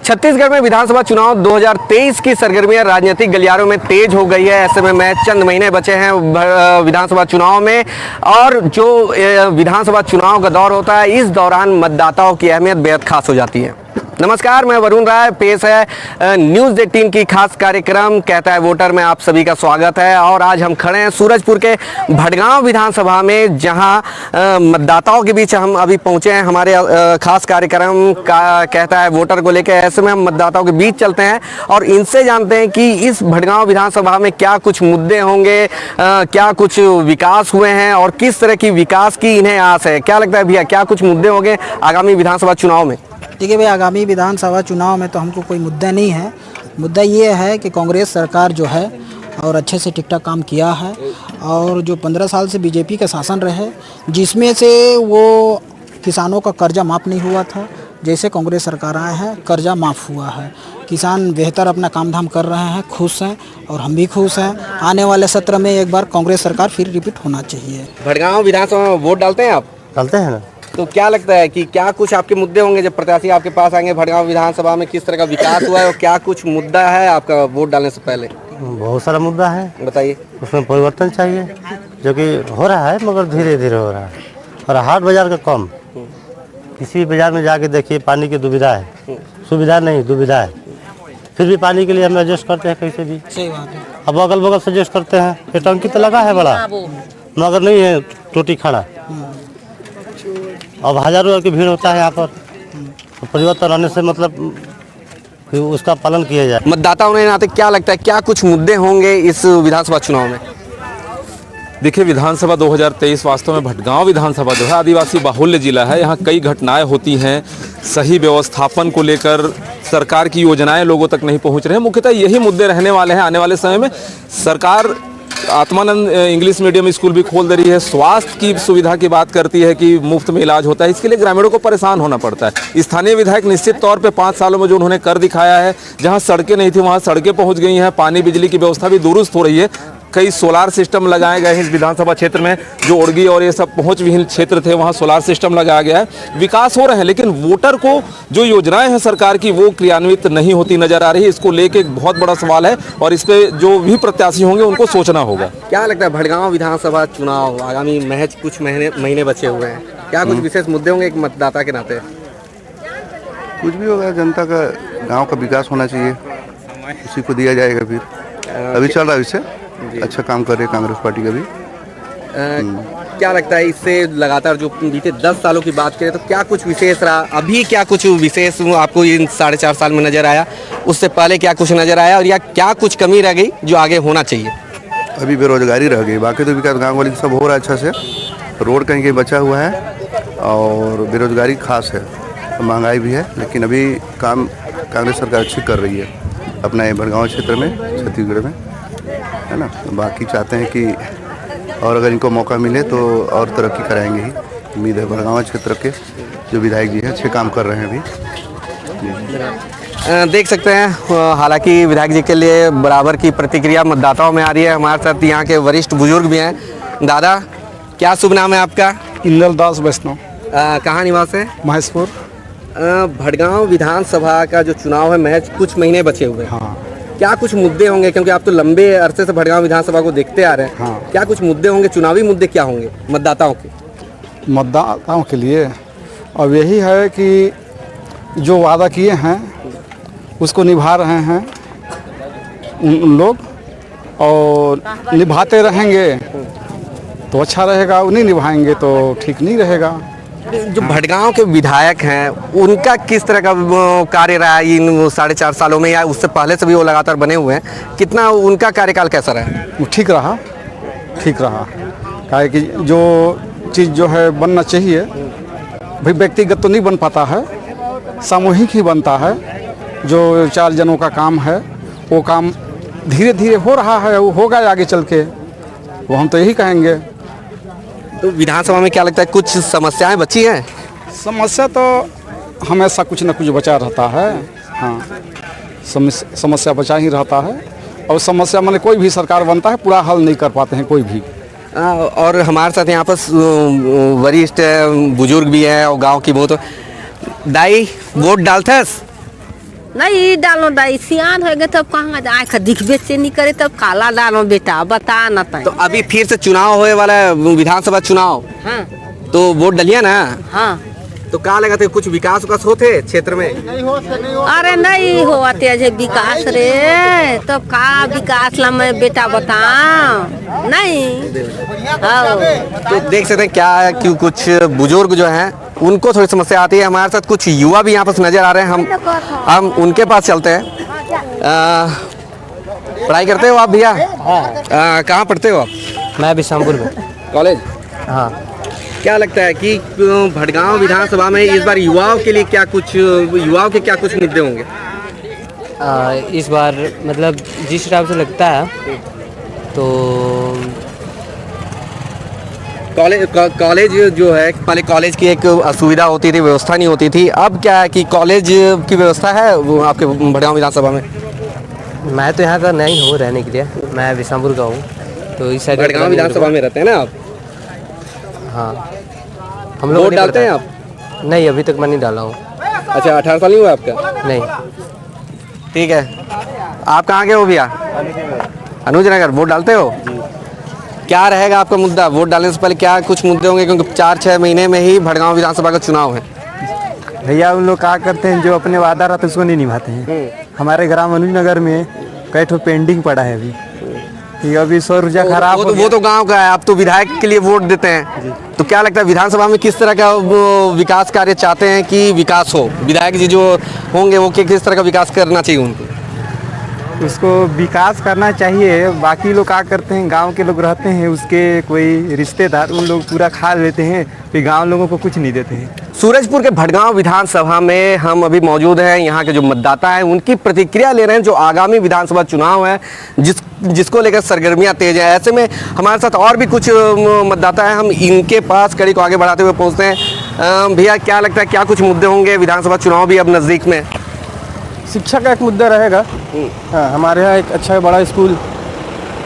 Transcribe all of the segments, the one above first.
छत्तीसगढ़ में विधानसभा चुनाव 2023 की सरगर्मियां राजनीतिक गलियारों में तेज हो गई है। ऐसे में चंद महीने बचे हैं विधानसभा चुनाव में, और जो विधानसभा चुनाव का दौर होता है, इस दौरान मतदाताओं की अहमियत बेहद खास हो जाती है। नमस्कार, मैं वरुण राय, पेश है न्यूज़ 18 की खास कार्यक्रम कहता है वोटर में आप सभी का स्वागत है। और आज हम खड़े हैं सूरजपुर के भटगांव विधानसभा में, जहां मतदाताओं के बीच हम अभी पहुंचे हैं हमारे खास कार्यक्रम का कहता है वोटर को लेकर। ऐसे में हम मतदाताओं के बीच चलते हैं और इनसे जानते हैं कि इस भटगांव विधानसभा में क्या कुछ मुद्दे होंगे, क्या कुछ विकास हुए हैं और किस तरह की विकास की इन्हें आस है। क्या लगता है भैया, क्या कुछ मुद्दे होंगे आगामी विधानसभा चुनाव में? देखिए भाई, आगामी विधानसभा चुनाव में तो हमको कोई मुद्दा नहीं है। मुद्दा ये है कि कांग्रेस सरकार जो है और अच्छे से ठीक ठाक काम किया है, और जो 15 साल से बीजेपी का शासन रहे, जिसमें से वो किसानों का कर्जा माफ़ नहीं हुआ था, जैसे कांग्रेस सरकार आए हैं कर्जा माफ़ हुआ है। किसान बेहतर अपना काम धाम कर रहे हैं, खुश हैं और हम भी खुश हैं। आने वाले सत्र में एक बार कांग्रेस सरकार फिर रिपीट होना चाहिए। भटगांव विधानसभा में वोट डालते हैं आप? डालते हैं ना। तो क्या लगता है कि क्या कुछ आपके मुद्दे होंगे जब प्रत्याशी आपके पास आएंगे भटगांव विधानसभा में? किस तरह का विकास हुआ है और क्या कुछ मुद्दा है आपका वोट डालने से पहले? बहुत सारा मुद्दा है, बताइए। उसमें परिवर्तन चाहिए, जो कि हो रहा है मगर धीरे धीरे हो रहा है। और हाट बाजार का कम, किसी भी बाजार में जाके देखिए पानी की दुविधा है, सुविधा नहीं दुविधा है, फिर भी पानी के लिए हम एडजस्ट करते हैं कैसे भी। सही बात है। अब अगल बगल से एडजस्ट करते हैं। ये टंकी तो लगा है बड़ा, मगर नहीं है टोटी खड़ा। अब हजारों की भीड़ होता है यहाँ पर। तो परिवर्तन आने से मतलब कि उसका पालन किया जाए। मतदाता होने के नाते क्या लगता है, क्या कुछ मुद्दे होंगे इस विधानसभा चुनाव में? देखिए, विधानसभा 2023 वास्तव में भटगांव विधानसभा जो है आदिवासी बाहुल्य जिला है। यहाँ कई घटनाएं होती हैं, सही व्यवस्थापन को लेकर सरकार की योजनाएं लोगों तक नहीं पहुंच रहे हैं। मुख्यतः यही मुद्दे रहने वाले हैं आने वाले समय में। सरकार आत्मानंद इंग्लिश मीडियम स्कूल भी खोल दे रही है, स्वास्थ्य की सुविधा की बात करती है कि मुफ्त में इलाज होता है, इसके लिए ग्रामीणों को परेशान होना पड़ता है। स्थानीय विधायक निश्चित तौर पे 5 सालों में जो उन्होंने कर दिखाया है, जहां सड़कें नहीं थी वहां सड़कें पहुंच गई हैं, पानी बिजली की व्यवस्था भी दुरुस्त हो रही है। कई सोलार सिस्टम लगाए गए हैं इस विधानसभा क्षेत्र में, जो उड़गी और ये सब पहुंच विहीन क्षेत्र थे वहां सोलार सिस्टम लगाया गया है। विकास हो रहे हैं, लेकिन वोटर को जो योजनाएं हैं सरकार की वो क्रियान्वित नहीं होती नजर आ रही है। इसको लेके एक बहुत बड़ा सवाल है और इस पे जो भी प्रत्याशी होंगे उनको सोचना होगा। क्या लगता है भटगांव विधानसभा चुनाव आगामी महज कुछ महीने बचे हुए हैं, क्या कुछ विशेष मुद्दे होंगे एक मतदाता के नाते? कुछ भी होगा, जनता का गांव का विकास होना चाहिए, उसी को दिया जाएगा। फिर अभी चल रहा है, इससे अच्छा काम कर रही है कांग्रेस पार्टी का भी। क्या लगता है इससे लगातार जो बीते 10 सालों की बात करें तो क्या कुछ विशेष रहा? अभी क्या कुछ विशेष आपको इन 4.5 साल में नजर आया? उससे पहले क्या कुछ नजर आया और या क्या कुछ कमी रह गई जो आगे होना चाहिए? अभी बेरोजगारी रह गई, बाकी तो विकास गाँव वाली सब हो रहा है अच्छा से। रोड कहीं कहीं बचा हुआ है और बेरोजगारी खास है, महंगाई भी है, लेकिन अभी काम कांग्रेस सरकार अच्छी कर रही है अपना भटगांव क्षेत्र में, छत्तीसगढ़ में, है ना। बाकी चाहते हैं कि और अगर इनको मौका मिले तो और तरक्की कराएंगे ही। उम्मीद है भटगांव क्षेत्र के जो विधायक जी हैं अच्छे काम कर रहे हैं अभी। देख सकते हैं हालांकि विधायक जी के लिए बराबर की प्रतिक्रिया मतदाताओं में आ रही है। हमारे साथ यहाँ के वरिष्ठ बुजुर्ग भी हैं। दादा, क्या शुभ नाम है आपका? इंदल दास वैष्णव। कहाँ निवास है? महेशपुर। भटगांव विधानसभा का जो चुनाव है महज कुछ महीने बचे हुए हैं। हाँ। क्या कुछ मुद्दे होंगे, क्योंकि आप तो लंबे अरसे से भटगांव विधानसभा को देखते आ रहे हैं? हाँ। क्या कुछ मुद्दे होंगे, चुनावी मुद्दे क्या होंगे मतदाताओं के? मतदाताओं के लिए अब यही है कि जो वादा किए हैं उसको निभा रहे हैं उन लोग, और निभाते रहेंगे तो अच्छा रहेगा, नहीं निभाएंगे तो ठीक नहीं रहेगा। जो भटगांव के विधायक हैं उनका किस तरह का कार्य रहा है इन 4.5 सालों में, या उससे पहले से भी वो लगातार बने हुए हैं? कितना उनका कार्यकाल कैसा रहा? वो ठीक रहा, ठीक रहा। काहे कि जो चीज़ जो है बनना चाहिए भाई, व्यक्तिगत तो नहीं बन पाता है, सामूहिक ही बनता है। जो 4 जनों का काम है वो काम धीरे धीरे हो रहा है, वो होगा आगे चल के, वो हम तो यही कहेंगे। तो विधानसभा में क्या लगता है कुछ समस्याएं बची हैं? समस्या तो हमेशा कुछ न कुछ बचा रहता है। हाँ, समस्या बचा ही रहता है, और समस्या माने कोई भी सरकार बनता है पूरा हल नहीं कर पाते हैं कोई भी। और हमारे साथ यहाँ पर वरिष्ठ बुजुर्ग भी हैं और गांव की बहुत। दाई, वोट डालथस? नहीं डालो दाई सियान हो गए तब कहाँ आँख दिखबे से नहीं करे तब काला डालो बेटा बता न तो अभी फिर से चुनाव होए वाला है, विधानसभा चुनाव, हाँ तो वोट डलिया ना, हाँ तो कहा लगा थे कुछ विकास होते क्षेत्र में? अरे नहीं हुआ तेज विकास रे तो का विकास ला मैं बेटा बताऊं नहीं। हाँ तो देख सकते हैं क्या है कि कुछ बुजुर्ग जो हैं उनको थोड़ी समस्या आती है। हमारे साथ कुछ युवा भी यहाँ पर नजर आ रहे हैं, हम उनके पास चलते हैं। पढ़ाई करते हो आप भैया? कहाँ पढ़ते हो आप? मैं बिशनपुर में कॉलेज। हाँ। क्या लगता है कि भटगांव विधानसभा में इस बार युवाओं के लिए क्या कुछ मुद्दे होंगे? इस बार मतलब जिस हिसाब से लगता है तो कॉलेज जो है, पहले कॉलेज की एक असुविधा होती थी, व्यवस्था नहीं होती थी, अब क्या है कि कॉलेज की व्यवस्था है वो आपके भटगांव विधानसभा में? मैं तो यहाँ का नहीं हूँ रहने के लिए, मैं बिशनपुर का हूँ, तो इस साइड भटगांव विधानसभा में रहते हैं ना आप? हाँ। हम लोग वोट डालते हैं आप? नहीं, अभी तक मैं नहीं डाला हूँ। अच्छा, 18 साल नहीं हुआ आपका? नहीं। ठीक है, आप कहाँ के हो भैया? अनुज नगर। वोट डालते हो? क्या रहेगा आपका मुद्दा वोट डालने से पहले? क्या कुछ मुद्दे होंगे, क्योंकि 4-6 महीने में ही भटगांव विधानसभा का चुनाव है? भैया उन लोग क्या करते हैं, जो अपने वादा रहते उसको नहीं निभाते हैं। हमारे ग्राम अनुज नगर में कई ठो पेंडिंग पड़ा है अभी, कि अभी सौर ऊर्जा खराब वो तो गांव का है, आप तो विधायक के लिए वोट देते हैं, तो क्या लगता है विधानसभा में किस तरह का विकास कार्य चाहते हैं कि विकास हो? विधायक जी जो होंगे वो किस तरह का विकास करना चाहिए उनको? उसको विकास करना चाहिए। बाकी लोग क्या करते हैं, गांव के लोग रहते हैं, उसके कोई रिश्तेदार उन लोग पूरा खा लेते हैं, फिर गांव लोगों को कुछ नहीं देते हैं। सूरजपुर के भटगांव विधानसभा में हम अभी मौजूद हैं। यहाँ के जो मतदाता हैं उनकी प्रतिक्रिया ले रहे हैं, जो आगामी विधानसभा चुनाव है जिसको लेकर सरगर्मियां तेज है। ऐसे में हमारे साथ और भी कुछ मतदाता हैं, हम इनके पास कड़ी को आगे बढ़ाते हुए पहुँचते हैं। भैया क्या लगता है क्या कुछ मुद्दे होंगे? विधानसभा चुनाव भी अब नज़दीक में। शिक्षा का एक मुद्दा रहेगा। हाँ, हमारे यहाँ एक अच्छा बड़ा स्कूल,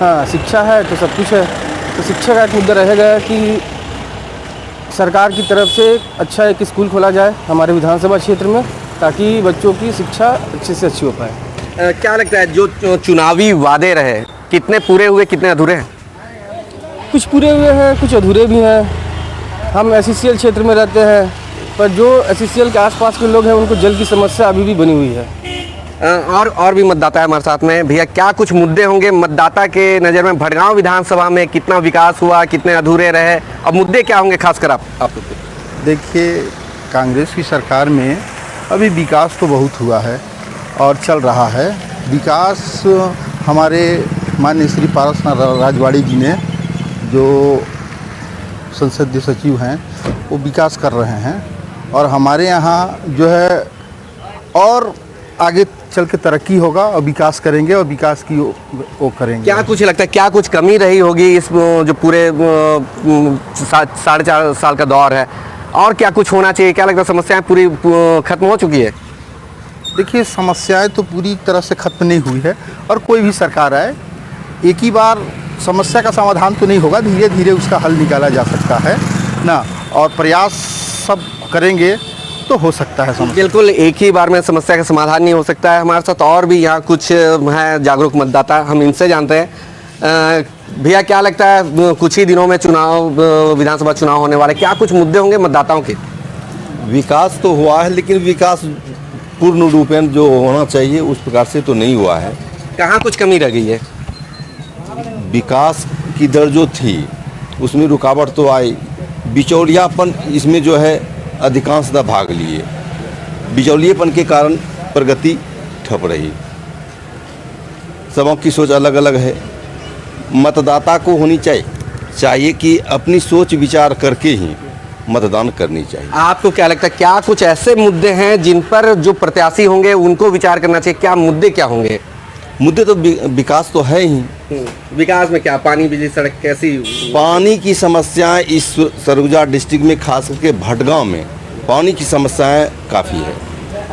हाँ शिक्षा है तो सब कुछ है, तो शिक्षा का एक मुद्दा रहेगा कि सरकार की तरफ से अच्छा एक स्कूल खोला जाए हमारे विधानसभा क्षेत्र में, ताकि बच्चों की शिक्षा अच्छे से अच्छी हो पाए। क्या लगता है जो चुनावी वादे रहे कितने पूरे हुए, कितने अधूरे हैं? कुछ पूरे हुए हैं, कुछ अधूरे भी हैं। हम एसईसीएल क्षेत्र में रहते हैं, पर जो एसईसीएल के आसपास के लोग हैं उनको जल की समस्या अभी भी बनी हुई है। और भी मतदाता है हमारे साथ में। भैया क्या कुछ मुद्दे होंगे मतदाता के नज़र में? भटगांव विधानसभा में कितना विकास हुआ, कितने अधूरे रहे, अब मुद्दे क्या होंगे खासकर आप? देखिए, कांग्रेस की सरकार में अभी विकास तो बहुत हुआ है और चल रहा है। विकास हमारे माननीय श्री पारसनाथ राजवाड़ी जी ने, जो संसदीय सचिव हैं, वो विकास कर रहे हैं, और हमारे यहाँ जो है और आगे चल के तरक्की होगा और विकास करेंगे और विकास की वो करेंगे। क्या कुछ लगता है क्या कुछ कमी रही होगी इस जो पूरे 4.5 साल का दौर है, और क्या कुछ होना चाहिए? क्या लगता है समस्याएं पूरी खत्म हो चुकी है? देखिए, समस्याएं तो पूरी तरह से खत्म नहीं हुई है, और कोई भी सरकार आए एक ही बार समस्या का समाधान तो नहीं होगा, धीरे धीरे उसका हल निकाला जा सकता है ना, और प्रयास सब करेंगे तो हो सकता है समस्या। बिल्कुल, एक ही बार में समस्या का समाधान नहीं हो सकता है। हमारे साथ और भी यहाँ कुछ हैं जागरूक मतदाता, हम इनसे जानते हैं। भैया क्या लगता है कुछ ही दिनों में चुनाव, विधानसभा चुनाव होने वाले, क्या कुछ मुद्दे होंगे मतदाताओं के? विकास तो हुआ है, लेकिन विकास पूर्ण रूपेण जो होना चाहिए उस प्रकार से तो नहीं हुआ है। कहाँ कुछ कमी रह गई है? विकास की दर जो थी उसमें रुकावट तो आई, बिचौलियापन इसमें जो है अधिकांशतः भाग लिए, बिचौलिएपन के कारण प्रगति ठप रही। सबों की सोच अलग अलग है। मतदाता को होनी चाहिए कि अपनी सोच विचार करके ही मतदान करनी चाहिए। आपको क्या लगता है क्या कुछ ऐसे मुद्दे हैं जिन पर जो प्रत्याशी होंगे उनको विचार करना चाहिए? क्या मुद्दे क्या होंगे? मुद्दे तो विकास तो है ही। विकास में क्या? पानी, बिजली, सड़क कैसी? पानी की समस्याएं इस सरगुजा डिस्ट्रिक्ट में, खास करके भटगांव में पानी की समस्याएं काफ़ी है,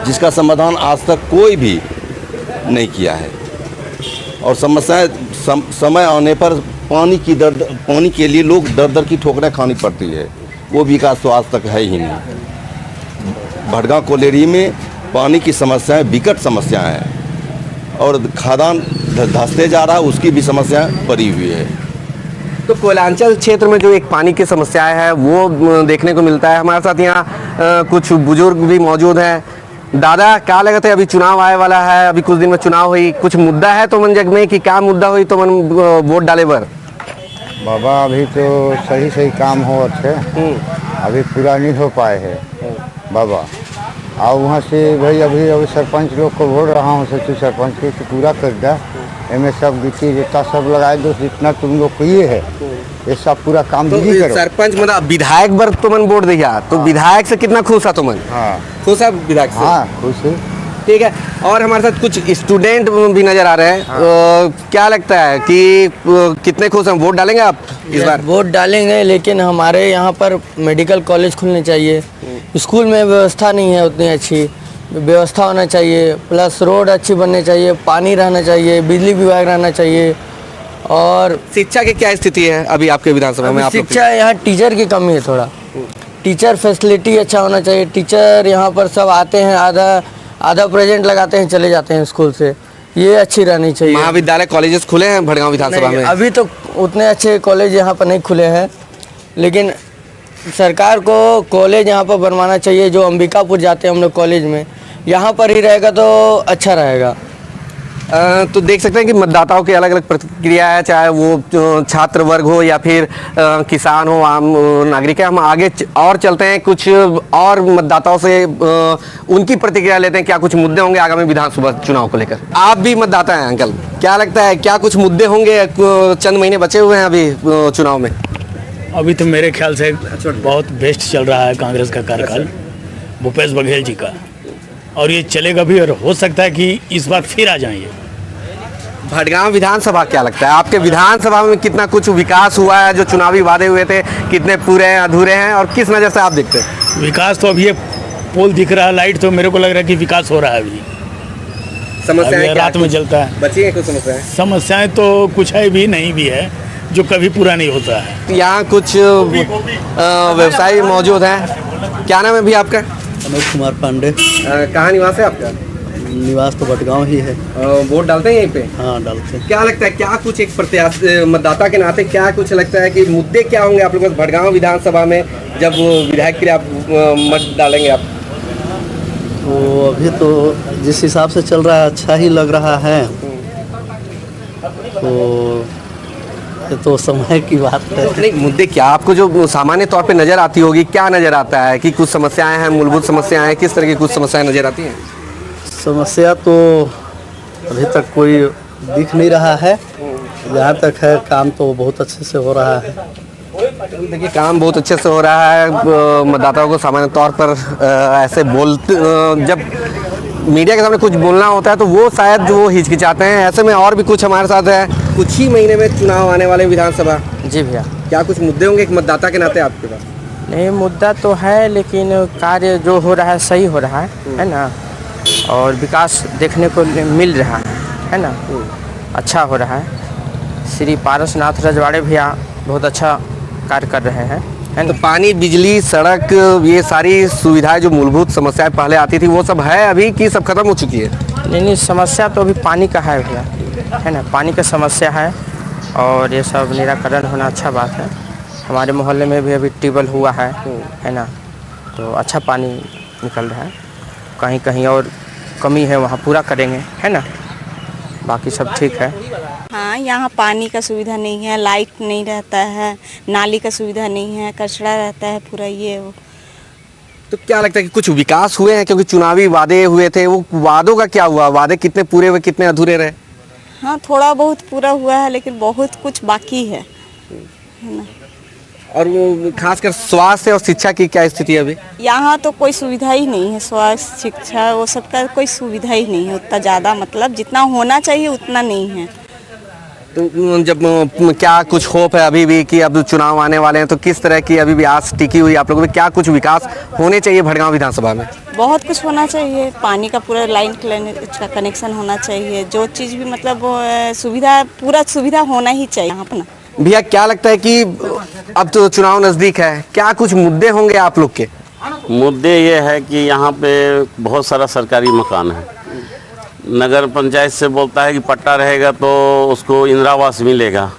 जिसका समाधान आज तक कोई भी नहीं किया है, और समस्याएं समय आने पर पानी के लिए लोग दर दर की ठोकरें खानी पड़ती है। वो विकास तो आज तक है ही नहीं। भटगांव कोलेरी में पानी की समस्याएं विकट समस्याएं हैं और खादान धंसते जा रहा है, उसकी भी समस्याएं पड़ी हुई है। तो कोयलांचल क्षेत्र में जो एक पानी की समस्याएं है वो देखने को मिलता है। हमारे साथ यहाँ कुछ बुजुर्ग भी मौजूद हैं। दादा, क्या लगता है अभी चुनाव आए वाला है, अभी कुछ दिन में चुनाव हुई, कुछ मुद्दा है तो मन जग में कि क्या मुद्दा हुई तो मन वोट डाले बर? बाबा अभी तो सही काम हो अच्छे, अभी पूरा नहीं हो पाए है बाबा। और वहाँ से भाई अभी सरपंच लोग को बोल रहा हूँ, सचिव सरपंच के पूरा कर दे, इनमें सब गिट्टी रेता सब लगाए दो, जितना तुम लोग किए है ये सब पूरा काम तो करो। सरपंच मतलब विधायक बर तो मन वोट दिया, तो विधायक से कितना खुश है तो मन? हाँ खुश है विधायक से? हाँ खुश है। ठीक है। और हमारे साथ कुछ स्टूडेंट भी नजर आ रहे हैं। क्या लगता है कि कितने खुश हैं, वोट डालेंगे आप इस बार? वोट डालेंगे, लेकिन हमारे यहाँ पर मेडिकल कॉलेज खुलने चाहिए, स्कूल में व्यवस्था नहीं है उतनी अच्छी, व्यवस्था होना चाहिए, प्लस रोड अच्छी बननी चाहिए, पानी रहना चाहिए, बिजली विभाग रहना चाहिए। और शिक्षा की क्या स्थिति है अभी आपके विधानसभा में? शिक्षा यहाँ टीचर की कमी है, थोड़ा टीचर फैसिलिटी अच्छा होना चाहिए। टीचर यहाँ पर सब आते हैं, आधा प्रेजेंट लगाते हैं, चले जाते हैं स्कूल से, ये अच्छी रहनी चाहिए। महाविद्यालय कॉलेजेस खुले हैं भड़गांव विधानसभा में? अभी तो उतने अच्छे कॉलेज यहाँ पर नहीं खुले हैं, लेकिन सरकार को कॉलेज यहाँ पर बनवाना चाहिए। जो अंबिकापुर जाते हैं हम लोग कॉलेज में, यहाँ पर ही रहेगा तो अच्छा रहेगा। तो देख सकते हैं कि मतदाताओं की अलग अलग प्रतिक्रिया है, चाहे वो छात्र वर्ग हो या फिर किसान हो, आम नागरिक है। हम आगे और चलते हैं, कुछ और मतदाताओं से उनकी प्रतिक्रिया लेते हैं। क्या कुछ मुद्दे होंगे आगामी विधानसभा चुनाव को लेकर? आप भी मतदाता हैं अंकल, क्या लगता है क्या कुछ मुद्दे होंगे? चंद महीने बचे हुए हैं अभी चुनाव में। अभी तो मेरे ख्याल से बहुत बेस्ट चल रहा है कांग्रेस का कार्यकाल, भूपेश बघेल जी का, और ये चलेगा भी, और हो सकता है कि इस बार फिर आ जाएंगे। भड़गांव विधानसभा क्या लगता है आपके विधानसभा में कितना कुछ विकास हुआ है? जो चुनावी वादे हुए थे कितने पूरे हैं, अधूरे हैं, और किस नज़र से आप देखते हैं? विकास तो अभी ये पोल दिख रहा है, लाइट, तो मेरे को लग रहा है कि विकास हो रहा है अभी। समस्याएं रात में जलता है। बची है कुछ समस्याएं? समस्याएं तो कुछ है भी, नहीं भी है, जो कभी पूरा नहीं होता है। यहाँ कुछ व्यवसायी मौजूद हैं। क्या नाम है भी आपका? अनूप कुमार पांडे। कहाँ निवास है आपका? निवास तो भटगांव ही है। वोट डालते हैं यहीं पे? हाँ डालते हैं। क्या लगता है क्या कुछ एक प्रत्याशी मतदाता के नाते क्या कुछ लगता है कि मुद्दे क्या होंगे आप लोगों को भड़गांव विधानसभा में जब विधायक के लिए आप मत डालेंगे आप? तो अभी तो जिस हिसाब से चल रहा है अच्छा ही लग रहा है, तो ये तो समय की बात है। नहीं, मुद्दे क्या आपको जो सामान्य तौर पे नज़र आती होगी, क्या नज़र आता है कि कुछ समस्याएं हैं, मूलभूत समस्याएं हैं, किस तरह की कुछ समस्याएं नज़र आती हैं? समस्या तो अभी तक कोई दिख नहीं रहा है, जहाँ तक है काम तो बहुत अच्छे से हो रहा है। देखिए काम बहुत अच्छे से हो रहा है। मतदाताओं को सामान्य तौर पर ऐसे जब मीडिया के सामने कुछ बोलना होता है तो वो शायद जो वो हिचकिचाते हैं। ऐसे में और भी कुछ हमारे साथ है, कुछ ही महीने में चुनाव आने वाले विधानसभा। जी भैया। क्या कुछ मुद्दे होंगे एक मतदाता के नाते आपके पास? नहीं, मुद्दा तो है, लेकिन कार्य जो हो रहा है सही हो रहा है ना, और विकास देखने को मिल रहा है ना, अच्छा हो रहा है। श्री पारसनाथ रजवाड़े भैया बहुत अच्छा कार्य कर रहे हैं। तो पानी, बिजली, सड़क, ये सारी सुविधाएं जो मूलभूत समस्याएं पहले आती थी वो सब है अभी कि सब खत्म हो चुकी है? नहीं, समस्या तो अभी पानी का है भैया, है ना, पानी का समस्या है, और ये सब निराकरण होना अच्छा बात है। हमारे मोहल्ले में भी अभी ट्यूबवेल हुआ है ना, तो अच्छा पानी निकल रहा है। कहीं कहीं और कमी है, वहाँ पूरा करेंगे, है ना, बाकी सब ठीक है। हाँ, यहाँ पानी का सुविधा नहीं है, लाइट नहीं रहता है, नाली का सुविधा नहीं है, कचरा रहता है पूरा ये वो। तो क्या लगता है कि कुछ विकास हुए हैं? क्योंकि चुनावी वादे हुए थे, वो वादों का क्या हुआ? वादे कितने पूरे हुए, कितने अधूरे रहे? हाँ, थोड़ा बहुत पूरा हुआ है, लेकिन बहुत कुछ बाकी है ना। और वो खासकर स्वास्थ्य और शिक्षा की क्या स्थिति है अभी? यहाँ तो कोई सुविधा ही नहीं है, स्वास्थ्य, शिक्षा, वो सब का कोई सुविधा ही नहीं है उतना ज़्यादा, मतलब जितना होना चाहिए उतना नहीं है। तो जब क्या कुछ होप है अभी भी कि अब चुनाव आने वाले हैं, तो किस तरह की अभी भी आस टिकी हुई आप लोगों में? क्या कुछ विकास होने चाहिए भड़गांव विधानसभा में? बहुत कुछ होना चाहिए, पानी का पूरा लाइन का कनेक्शन होना चाहिए, जो चीज़ भी मतलब सुविधा, पूरा सुविधा होना ही चाहिए यहाँ पर ना। भैया क्या लगता है कि अब तो चुनाव नज़दीक है, क्या कुछ मुद्दे होंगे आप लोग के? मुद्दे ये है कि यहाँ पे बहुत सारा सरकारी मकान है। नगर पंचायत से बोलता है कि पट्टा रहेगा तो उसको इंदिरा आवास मिलेगा।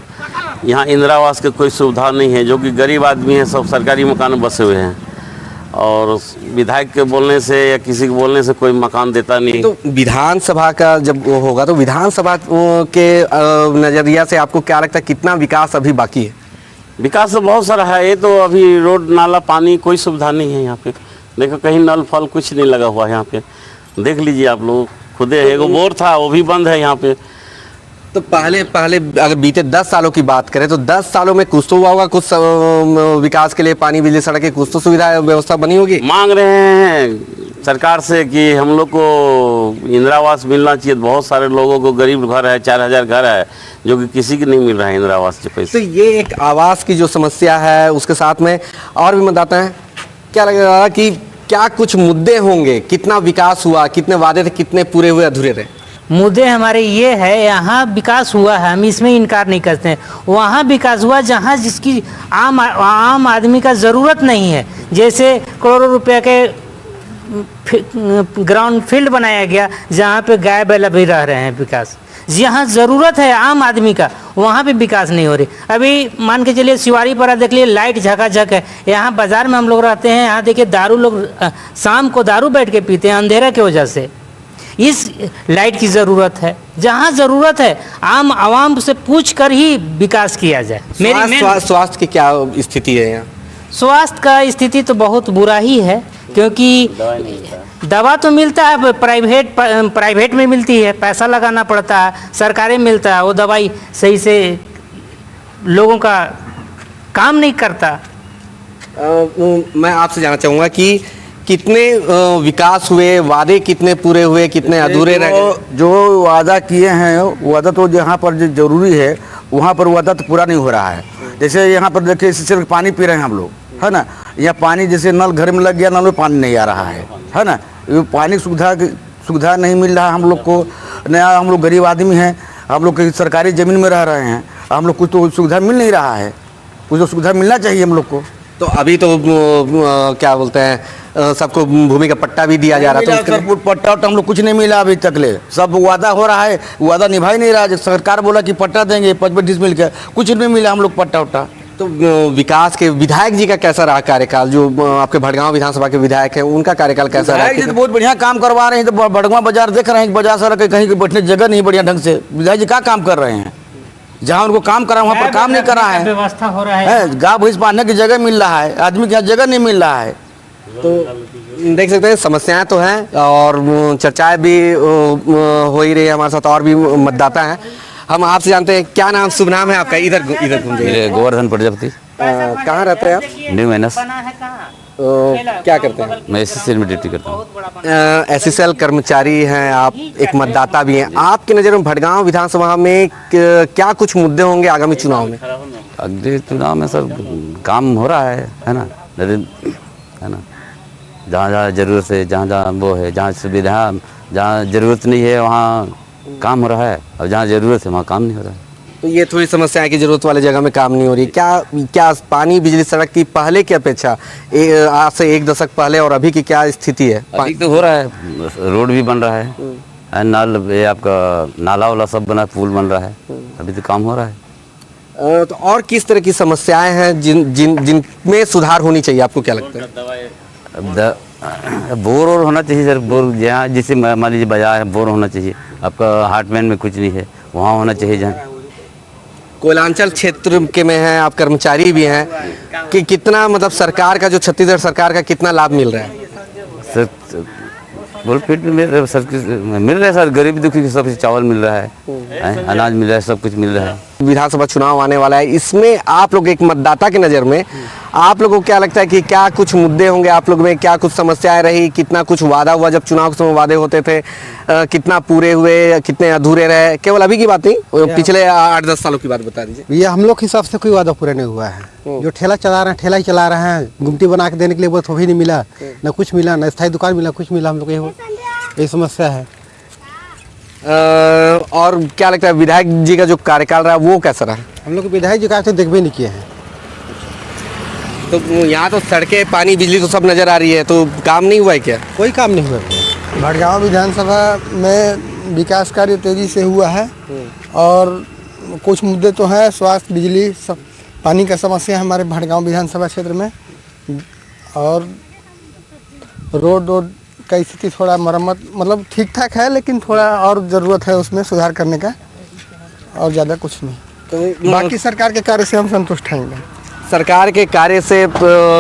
यहाँ इंदिरा आवास की कोई सुविधा नहीं है। जो कि गरीब आदमी है सब सरकारी मकान में बसे हुए हैं और विधायक के बोलने से या किसी के बोलने से कोई मकान देता नहीं। तो विधानसभा का जब वो होगा तो विधानसभा के नज़रिया से आपको क्या लगता है कितना विकास अभी बाकी है? विकास तो बहुत सारा है। ये तो अभी रोड नाला पानी कोई सुविधा नहीं है यहाँ पे। देखो कहीं नल फल कुछ नहीं लगा हुआ है यहाँ पे। देख लीजिए आप लोग खुदे। एगो बोर था वो भी बंद है यहाँ पे। तो पहले अगर बीते 10 सालों की बात करें तो 10 सालों में कुछ तो हुआ होगा, कुछ विकास के लिए पानी बिजली सड़क की कुछ तो सुविधा व्यवस्था बनी होगी। मांग रहे हैं सरकार से कि हम लोग को इंदिरा आवास मिलना चाहिए। बहुत सारे लोगों को गरीब घर है, 4000 घर है जो कि किसी की नहीं मिल रहा है इंदिरा आवास के पैसे। तो ये एक आवास की जो समस्या है उसके साथ में और भी मतदाता हैं, क्या लग रहा है कि क्या कुछ मुद्दे होंगे? कितना विकास हुआ, कितने वादे थे, कितने पूरे हुए अधूरे रहे? मुद्दे हमारे ये है, यहाँ विकास हुआ है, हम इसमें इनकार नहीं करते हैं। वहाँ विकास हुआ जहाँ जिसकी आम आदमी का ज़रूरत नहीं है। जैसे करोड़ों रुपए के ग्राउंड फील्ड बनाया गया जहाँ पे गाय बैल अभी रह रहे हैं। विकास जहाँ ज़रूरत है आम आदमी का वहाँ पे विकास नहीं हो रही। अभी मान के चलिए शिवारी पर देख लिए लाइट झकाझक है। यहाँ बाज़ार में हम लोग रहते हैं, यहाँ देखिए दारू लोग शाम को दारू बैठ के पीते हैं अंधेरे की वजह से। इस लाइट की ज़रूरत है। जहाँ ज़रूरत है आम आवाम से पूछ कर ही विकास किया जाए। स्वास्थ्य की क्या स्थिति है यहाँ? स्वास्थ्य का स्थिति तो बहुत बुरा ही है क्योंकि दवा तो मिलता है प्राइवेट में मिलती है, पैसा लगाना पड़ता है। सरकारी मिलता है वो दवाई सही से लोगों का काम नहीं करता। मैं आपसे जानना चाहूँगा कि कितने विकास हुए, वादे कितने पूरे हुए, कितने अधूरे रह गए? जो वादा किए हैं वादा तो जहाँ पर जो जरूरी है वहाँ पर वादा तो पूरा नहीं हो रहा है। जैसे यहाँ पर देखिए सिर्फ पानी पी रहे हैं हम लोग, है ना। यहाँ पानी जैसे नल घर में लग गया, नल में पानी नहीं आ रहा है ना। ये पानी सुविधा नहीं मिल रहा हम लोग को। नया हम लोग गरीब आदमी हैं, हम लोग सरकारी ज़मीन में रह रहे हैं, हम लोग कुछ तो सुविधा मिल नहीं रहा है। कुछ तो सुविधा मिलना चाहिए हम लोग को। तो अभी तो क्या बोलते हैं सबको भूमि का पट्टा भी दिया जा रहा था। पट्टा हम लोग कुछ नहीं मिला अभी तक ले। सब वादा हो रहा है, वादा निभा ही नहीं रहा। सरकार बोला कि पट्टा देंगे 25 मिल के, कुछ नहीं मिला हम लोग पट्टा उट्टा। तो विकास के विधायक जी का कैसा रहा कार्यकाल? जो आपके भड़गांव विधानसभा के विधायक हैं उनका कार्यकाल कैसा रहा? विधायक जी तो बहुत बढ़िया काम करवा रहे हैं। तो भड़गांव बाजार देख रहे हैं, बाजार सारा कहीं बैठने जगह नहीं बढ़िया ढंग से। विधायक जी क्या काम कर रहे हैं? जहाँ उनको काम करा वहाँ पर काम नहीं करा है। व्यवस्था हो रहा है, गाय भैंस बांधने की जगह मिल रहा है, आदमी के यहाँ जगह नहीं मिल रहा है। तो देख सकते हैं समस्याएं तो हैं और चर्चाएं भी हो ही रही है। हमारे साथ और भी मतदाता हैं, हम आपसे जानते हैं क्या नाम, शुभ नाम है आपका? इधर घूम जाइए। गोवर्धन प्रजापति। कहाँ रहते हैं आप? New minus. क्या करते हैं? मैं एसएसएल में ड्यूटी करता हूँ। एसएसएल कर्मचारी हैं आप, एक मतदाता भी हैं। आपकी नज़र में भड़गांव विधानसभा में क्या कुछ मुद्दे होंगे आगामी चुनाव में? अगले चुनाव में सर काम हो रहा है ना, है ना। जहाँ जहाँ जरूरत है, जहाँ जहाँ वो है, जहाँ सुविधा, जहाँ जरूरत नहीं है वहाँ काम हो रहा है, और जहाँ जरूरत है वहाँ काम नहीं हो रहा है। तो ये थोड़ी समस्या है कि जरूरत वाले जगह में काम नहीं हो रही। क्या पानी बिजली सड़क की पहले की अपेक्षा आज से 1 दशक पहले और अभी की क्या स्थिति है? अभी तो हो रहा है, रोड भी बन रहा है, ये आपका नाला वाला सब बना, पुल बन रहा है, अभी तो काम हो रहा है। तो और किस तरह की समस्याएं हैं जिनमें सुधार होनी चाहिए आपको क्या लगता है? बोर और होना चाहिए सर। बोर जहाँ जिसे मान लीजिए बाजार है, बोर होना चाहिए। आपका हार्टमैन में कुछ नहीं है, वहाँ होना चाहिए। जहाँ कोयलांचल क्षेत्र के में हैं आप, कर्मचारी भी हैं, कि कितना मतलब सरकार का जो छत्तीसगढ़ सरकार का कितना लाभ मिल रहा है? सर बोल पेट में मिल रहा है सर। गरीब दुखी को सब चावल मिल रहा है, अनाज मिल रहा है, सब कुछ मिल रहा है। विधानसभा चुनाव आने वाला है, इसमें आप लोग एक मतदाता की नज़र में आप लोगों को क्या लगता है कि क्या कुछ मुद्दे होंगे आप लोग में? क्या कुछ समस्याएं रही? कितना कुछ वादा हुआ? जब चुनाव के समय वादे होते थे कितना पूरे हुए, कितने अधूरे रहे? केवल अभी की बात नहीं, पिछले 8-10 सालों की बात बता दीजिए। ये हम लोग के हिसाब से कोई वादा पूरा नहीं हुआ है। जो ठेला चला रहे हैं, ठेला ही चला रहे हैं। गुमटी बना के देने के लिए वो भी नहीं मिला, न कुछ मिला, न स्थायी दुकान मिला, कुछ मिला। हम लोग यही समस्या है। और क्या लगता है विधायक जी का जो कार्यकाल रहा वो कैसा रहा? हम लोग विधायक जी का तो देखबे नहीं किए हैं। तो यहाँ तो सड़कें, पानी, बिजली तो सब नज़र आ रही है, तो काम नहीं हुआ है क्या? कोई काम नहीं हुआ। भटगांव विधानसभा में विकास कार्य तेजी से हुआ है और कुछ मुद्दे तो हैं, स्वास्थ्य, बिजली, सब, पानी का समस्या है हमारे भटगांव विधानसभा क्षेत्र में, और रोड का स्थिति थोड़ा मरम्मत मतलब ठीक ठाक है, लेकिन थोड़ा और ज़रूरत है उसमें सुधार करने का, और ज़्यादा कुछ नहीं। तो बाकी सरकार के कार्य से हम संतुष्ट हैं। सरकार के कार्य से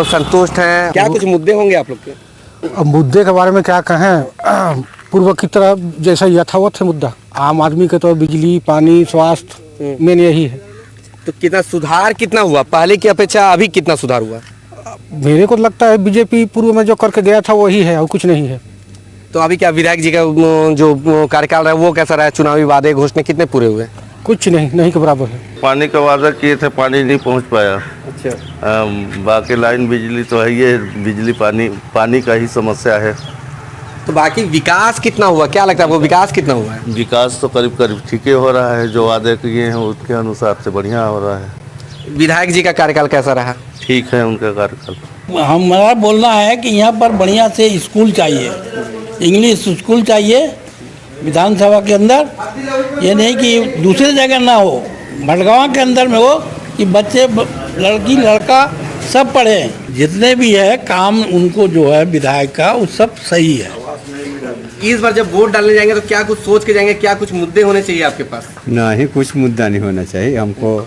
संतुष्ट हैं। क्या कुछ मुद्दे होंगे आप लोग के? अब मुद्दे के बारे में क्या कहें, पूर्व की तरह जैसा यथावत है मुद्दा। आम आदमी के तो बिजली, पानी, स्वास्थ्य मेन यही है। तो कितना सुधार कितना हुआ पहले की अपेक्षा, अभी कितना सुधार हुआ? मेरे को लगता है बीजेपी पूर्व में जो करके गया था वही है और कुछ नहीं है। तो अभी क्या विधायक जी का जो कार्यकाल रहा है वो कैसा रहा? चुनावी वादे घोषणा कितने पूरे हुए? कुछ नहीं के बराबर है। पानी का वादा किए थे, पानी नहीं पहुंच पाया। अच्छा। बाकी लाइन बिजली तो है, ये बिजली पानी का ही समस्या है। तो बाकी विकास कितना हुआ, क्या लगता है आपको, विकास कितना हुआ है? विकास तो करीब ठीक ही हो रहा है, जो वादे किए हैं उसके अनुसार से बढ़िया हो रहा है। विधायक जी का कार्यकाल कैसा रहा? ठीक है उनका कार्यकाल। हमारा बोलना है कि यहाँ पर बढ़िया से स्कूल चाहिए, इंग्लिश स्कूल चाहिए विधानसभा के अंदर। ये नहीं कि दूसरी जगह ना हो, भटगांव के अंदर में हो कि बच्चे, लड़की लड़का सब पढ़े। जितने भी है काम उनको जो है विधायक का, वो सब सही है। इस बार जब वोट डालने जाएंगे तो क्या कुछ सोच के जाएंगे, क्या कुछ मुद्दे होने चाहिए आपके पास? नहीं, कुछ मुद्दा नहीं होना चाहिए हमको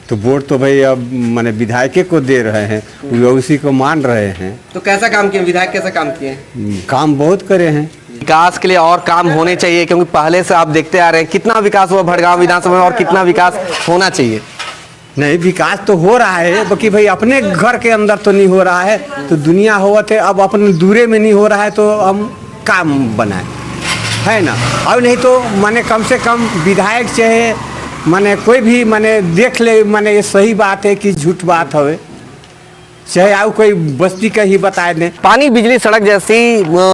तो। वोट तो भाई अब माने विधायक को दे रहे हैं, वो उसी को मान रहे हैं। तो कैसा काम किए विधायक, कैसा काम किए? काम बहुत करे हैं। विकास के लिए और काम होने चाहिए, क्योंकि पहले से आप देखते आ रहे हैं कितना विकास हुआ भटगांव विधानसभा में और कितना विकास होना चाहिए। नहीं, विकास तो हो रहा है, बाकी भाई अपने घर के अंदर तो नहीं हो रहा है, तो दुनिया हुआ थे, अब अपने दूरे में नहीं हो रहा है तो हम काम बनाए, है ना। अब नहीं तो माने कम से कम विधायक चाहे माने कोई भी माने देख ले, माने ये सही बात है कि झूठ बात है, चाहे आओ कोई बस्ती का ही बताए दें। पानी, बिजली, सड़क जैसी